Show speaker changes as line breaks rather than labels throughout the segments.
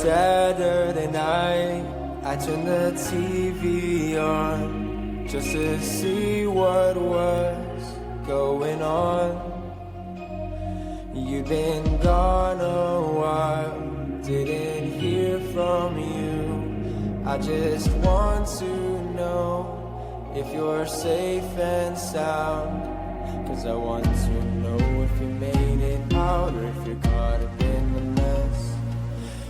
Saturday night, I turned the TV on just to see what was going on. You've been gone a while, didn't hear from you. I just want to know if you're safe and sound, 'cause I want to know if you made it out or if you're caught up in the mess.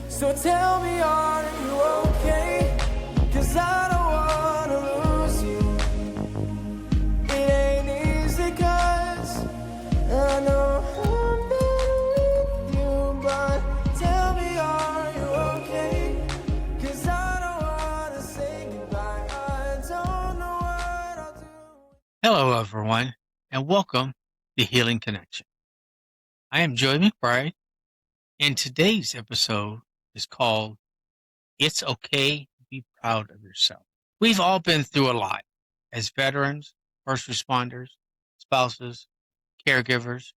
So tell me, are you okay? 'Cause I don't wanna lose you. It ain't easy 'cause I know I'm better with you. But tell me, are you okay? 'Cause I don't wanna say goodbye. I don't know what I'll do.
Hello, everyone, and welcome to Healing Connection. I am Joey McBride, and today's episode is called It's Okay to Be Proud of Yourself. We've all been through a lot as veterans, first responders, spouses, caregivers.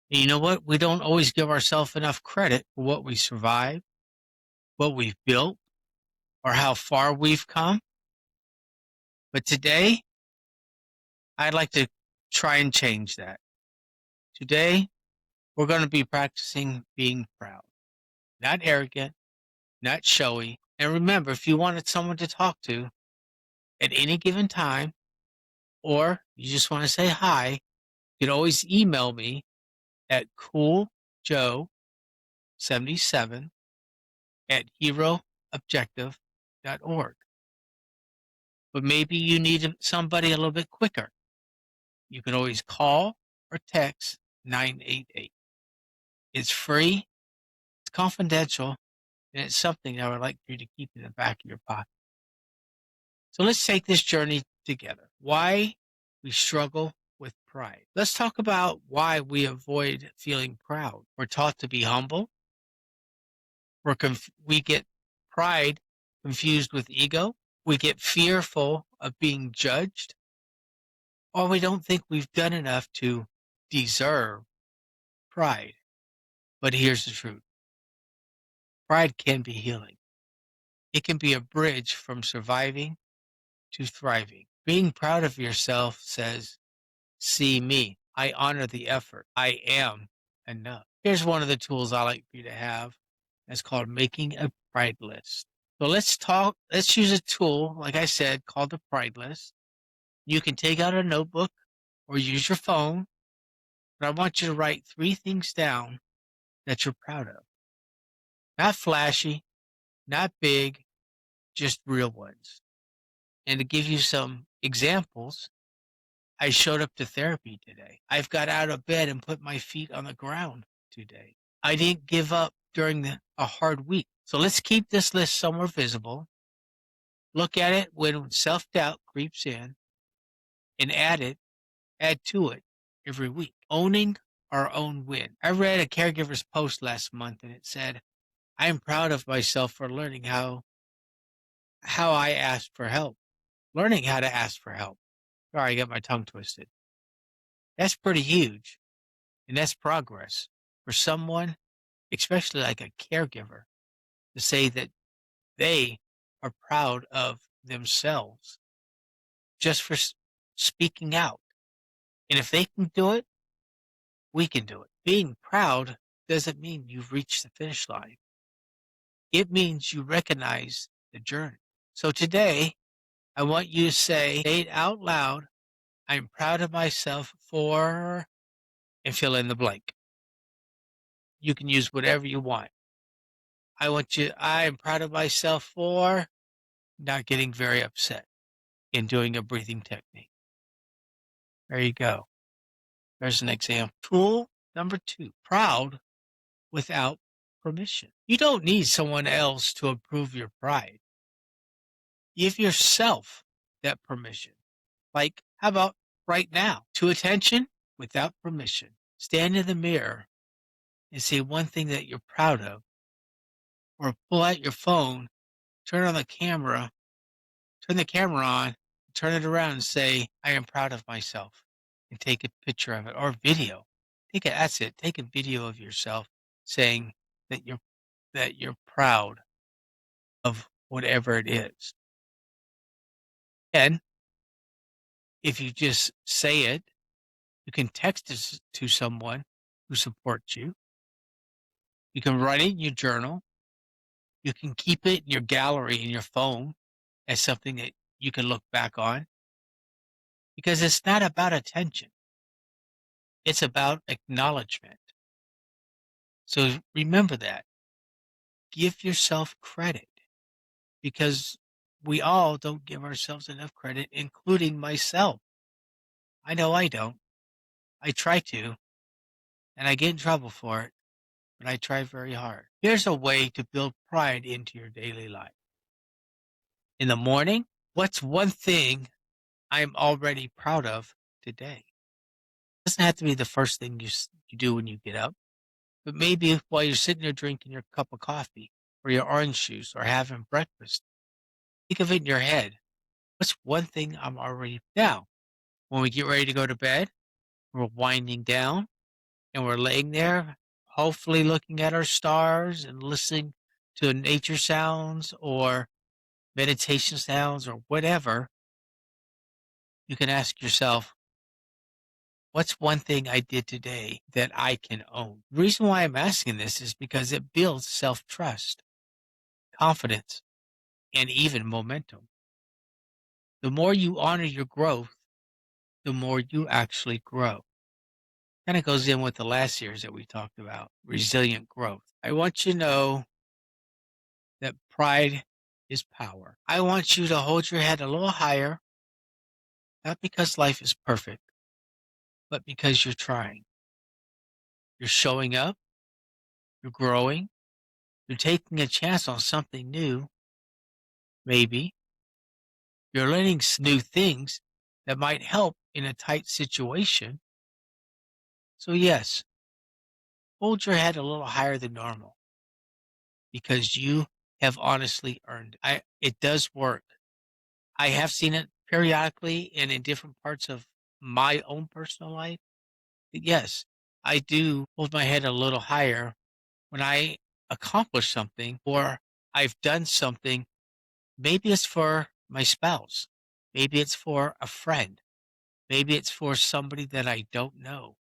And you know what? We don't always give ourselves enough credit for what we survived, what we've built, or how far we've come. But today, I'd like to try and change that. Today, we're going to be practicing being proud, not arrogant, not showy. And remember, if you wanted someone to talk to at any given time, or you just want to say hi, you can always email me at cooljoe77@heroobjective.org. But maybe you need somebody a little bit quicker. You can always call or text 988. It's free, it's confidential, and it's something I would like for you to keep in the back of your pocket. So let's take this journey together. Why we struggle with pride. Let's talk about why we avoid feeling proud. We're taught to be humble. We get pride confused with ego. We get fearful of being judged. Or we don't think we've done enough to deserve pride. But here's the truth. Pride can be healing. It can be a bridge from surviving to thriving. Being proud of yourself says, see me. I honor the effort. I am enough. Here's one of the tools I like for you to have. It's called making a pride list. So let's use a tool, like I said, called the pride list. You can take out a notebook or use your phone, but I want you to write 3 things down that you're proud of. Not flashy, not big, just real ones. And to give you some examples, I showed up to therapy today. I've got out of bed and put my feet on the ground today. I didn't give up during a hard week. So let's keep this list somewhere visible. Look at it when self-doubt creeps in and add to it every week. Owning our own win. I read a caregiver's post last month and it said, I am proud of myself for learning how I asked for help. Learning how to ask for help. Sorry, I got my tongue twisted. That's pretty huge. And that's progress for someone, especially like a caregiver, to say that they are proud of themselves just for speaking out. And if they can do it, we can do it. Being proud doesn't mean you've reached the finish line. It means you recognize the journey. So today, I want you to say it out loud. I'm proud of myself for, and fill in the blank. You can use whatever you want. I am proud of myself for not getting very upset in doing a breathing technique. There you go. There's an example. Tool number 2, proud without permission. You don't need someone else to approve your pride. Give yourself that permission. Like, how about right now? To attention without permission. Stand in the mirror and say one thing that you're proud of. Or pull out your phone, turn the camera on, turn it around and say, I am proud of myself. And take a picture of it or video. That's it. Take a video of yourself saying that you're that you're proud of whatever it is. And if you just say it, you can text it to someone who supports you. You can write it in your journal. You can keep it in your gallery in your phone as something that you can look back on because it's not about attention. It's about acknowledgement. So remember that. Give yourself credit because we all don't give ourselves enough credit, including myself. I know I don't. I try to, and I get in trouble for it, but I try very hard. Here's a way to build pride into your daily life. In the morning, what's one thing I'm already proud of today? It doesn't have to be the first thing you do when you get up, but maybe while you're sitting there drinking your cup of coffee or your orange juice or having breakfast, think of it in your head. What's one thing I'm already now? When we get ready to go to bed, we're winding down and we're laying there, hopefully looking at our stars and listening to nature sounds or meditation sounds or whatever. You can ask yourself, what's one thing I did today that I can own? The reason why I'm asking this is because it builds self trust, confidence, and even momentum. The more you honor your growth, the more you actually grow. Kind of goes in with the last series that we talked about, resilient growth. I want you to know that pride is power. I want you to hold your head a little higher, not because life is perfect, but because you're trying. You're showing up, you're growing, you're taking a chance on something new, maybe. You're learning new things that might help in a tight situation. So, yes, hold your head a little higher than normal because you have honestly earned it. It does work. I have seen it periodically and in different parts of my own personal life. Yes, I do hold my head a little higher when I accomplish something or I've done something. Maybe it's for my spouse. Maybe it's for a friend. Maybe it's for somebody that I don't know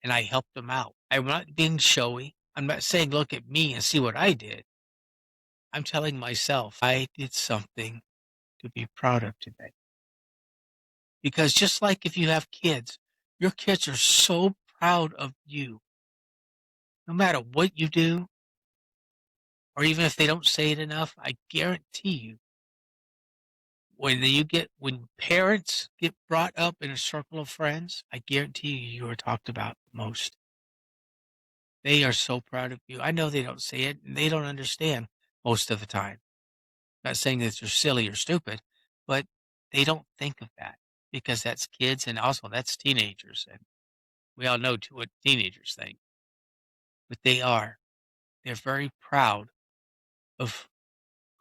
and I helped them out. I'm not being showy. I'm not saying, look at me and see what I did. I'm telling myself I did something to be proud of today. Because just like if you have kids, your kids are so proud of you. No matter what you do, or even if they don't say it enough, I guarantee you, when parents get brought up in a circle of friends, I guarantee you are talked about most. They are so proud of you. I know they don't say it and they don't understand most of the time. Not saying that they're silly or stupid, but they don't think of that because that's kids and also that's teenagers. And we all know what teenagers think, but they are. They're very proud of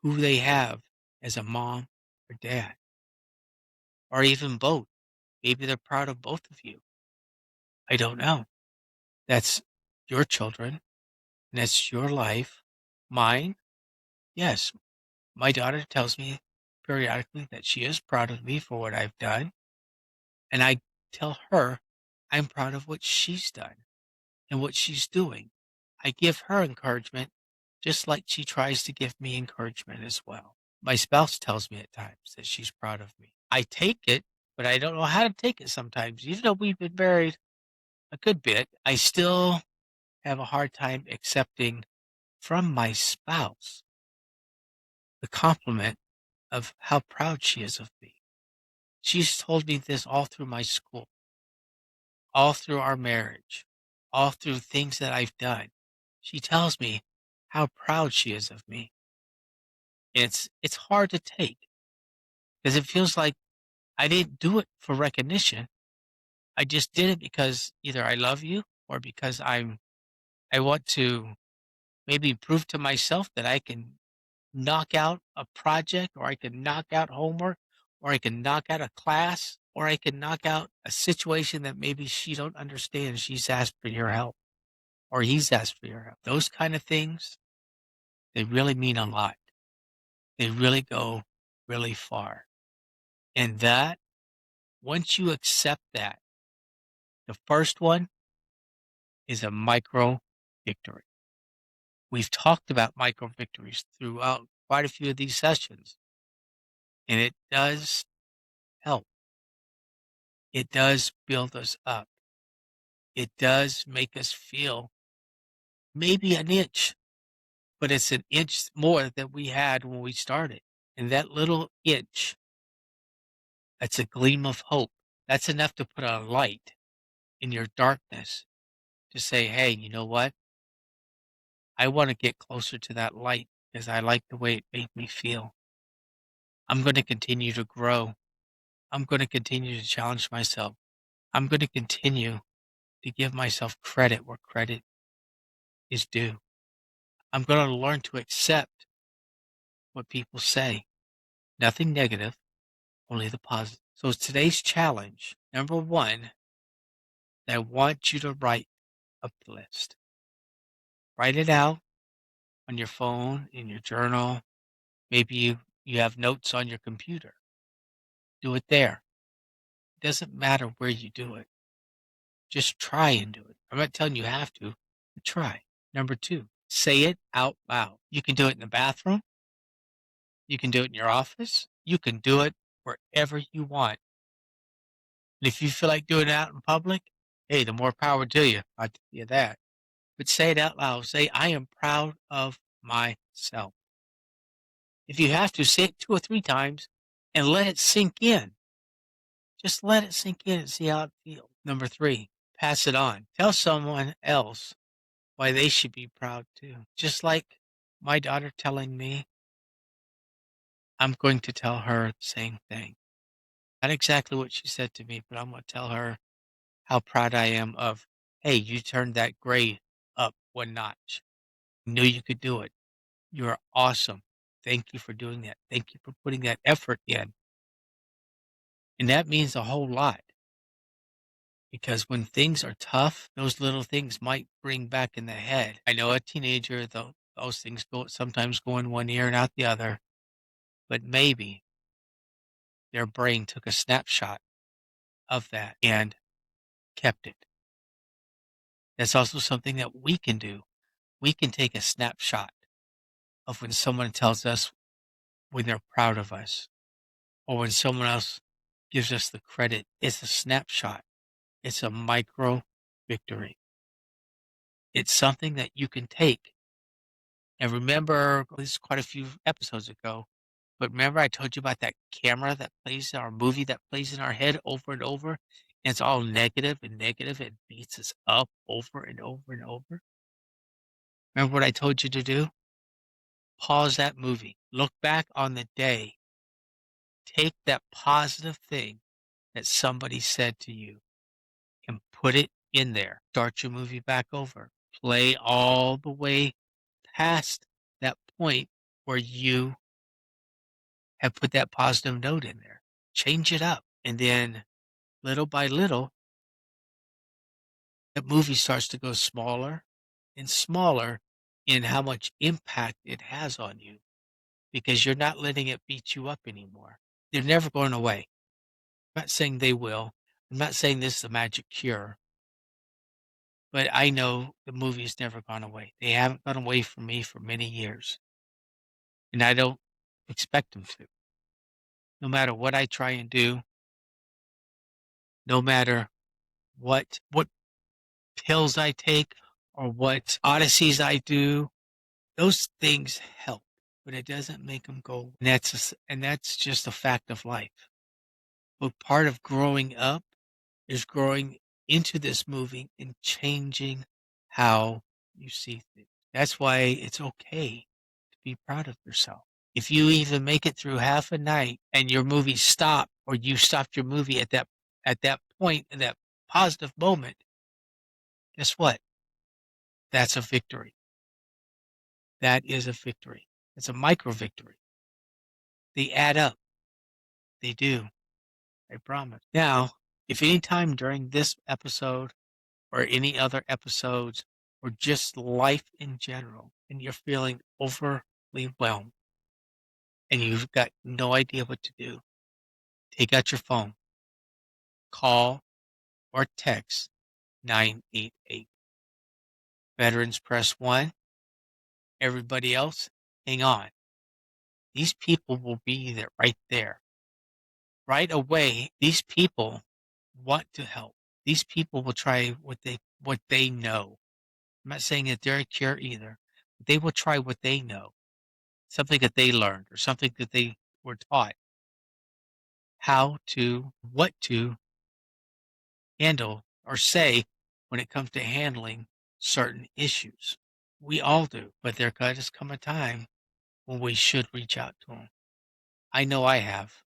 who they have as a mom or dad, or even both. Maybe they're proud of both of you. I don't know. That's your children, and that's your life. Mine, yes, my daughter tells me periodically that she is proud of me for what I've done, and I tell her I'm proud of what she's done and what she's doing. I give her encouragement just like she tries to give me encouragement as well. My spouse tells me at times that she's proud of me. I take it, but I don't know how to take it sometimes. Even though we've been married a good bit, I still have a hard time accepting from my spouse the compliment of how proud she is of me. She's told me this all through my school, all through our marriage, all through things that I've done. She tells me how proud she is of me. It's hard to take because it feels like I didn't do it for recognition. I just did it because either I love you or because I want to maybe prove to myself that I can knock out a project or I can knock out homework or I can knock out a class or I can knock out a situation that maybe she don't understand. She's asked for your help or he's asked for your help. Those kind of things. They really mean a lot. They really go really far. And that, once you accept that, the first one is a micro victory. We've talked about micro victories throughout quite a few of these sessions, and it does help. It does build us up. It does make us feel maybe an inch, but it's an inch more than we had when we started. And that little inch, that's a gleam of hope. That's enough to put a light in your darkness to say, hey, you know what? I want to get closer to that light because I like the way it made me feel. I'm going to continue to grow. I'm going to continue to challenge myself. I'm going to continue to give myself credit where credit is due. I'm going to learn to accept what people say. Nothing negative, only the positive. So today's challenge, number one, I want you to write up the list. Write it out on your phone, in your journal. Maybe you have notes on your computer. Do it there. It doesn't matter where you do it. Just try and do it. I'm not telling you have to, but try. Number two, say it out loud. You can do it in the bathroom. You can do it in your office. You can do it wherever you want. And if you feel like doing it out in public, hey, the more power to you. I'll tell you that. But say it out loud. Say, I am proud of myself. If you have to, say it 2 or 3 times and let it sink in. Just let it sink in and see how it feels. Number 3, pass it on. Tell someone else why they should be proud too. Just like my daughter telling me, I'm going to tell her the same thing. Not exactly what she said to me, but I'm going to tell her how proud I am of, hey, you turned that grade up 1 notch. Knew you could do it. You're awesome. Thank you for doing that. Thank you for putting that effort in. And that means a whole lot because when things are tough, those little things might bring back in the head. I know a teenager, though, those things sometimes go in one ear and out the other, but maybe their brain took a snapshot of that and kept it. That's also something that we can do. We can take a snapshot of when someone tells us when they're proud of us or when someone else gives us the credit. It's a snapshot. It's a micro victory. It's something that you can take. And remember, this is quite a few episodes ago, but remember I told you about that camera that plays in our movie that plays in our head over and over? And it's all negative and negative and beats us up over and over and over. Remember what I told you to do? Pause that movie. Look back on the day. Take that positive thing that somebody said to you and put it in there. Start your movie back over. Play all the way past that point where you have put that positive note in there. Change it up. And then little by little, that movie starts to go smaller and smaller in how much impact it has on you because you're not letting it beat you up anymore. They're never going away. I'm not saying they will. I'm not saying this is a magic cure, but I know the movie's never gone away. They haven't gone away from me for many years, and I don't expect them to. No matter what I try and do, no matter what pills I take or what odysseys I do, those things help, but it doesn't make them go. And that's just a fact of life. But part of growing up is growing into this movie and changing how you see things. That's why it's okay to be proud of yourself. If you even make it through half a night and your movie stopped or you stopped your movie at that point, in that positive moment, guess what? That's a victory. That is a victory. It's a micro victory. They add up. They do. I promise. Now, if any time during this episode or any other episodes or just life in general, and you're feeling overly whelmed and you've got no idea what to do, take out your phone, call or text 988. Veterans press 1. Everybody else, hang on. These people will be there right there. Right away, these people want to help. These people will try what they know. I'm not saying that they're a cure either. They will try what they know, something that they learned or something that they were taught what to handle or say when it comes to handling certain issues. We all do, but there does come a time when we should reach out to them. I know I have,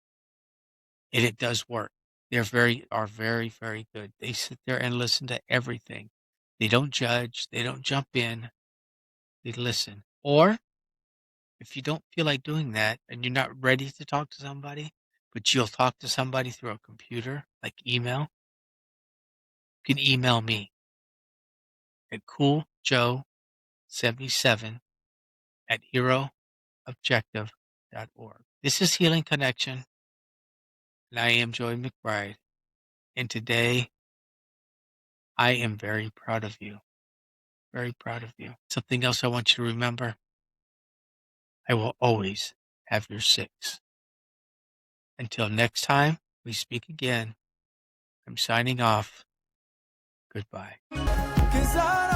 and it does work. Are very, very good. They sit there and listen to everything. They don't judge. They don't jump in. They listen. Or if you don't feel like doing that and you're not ready to talk to somebody, but you'll talk to somebody through a computer, like email, you can email me at cooljoe77 at heroobjective.org. This is Healing Connection, and I am Joey McBride. And today, I am very proud of you. Very proud of you. Something else I want you to remember. I will always have your six. Until next time we speak again, I'm signing off. Goodbye.
'Cause I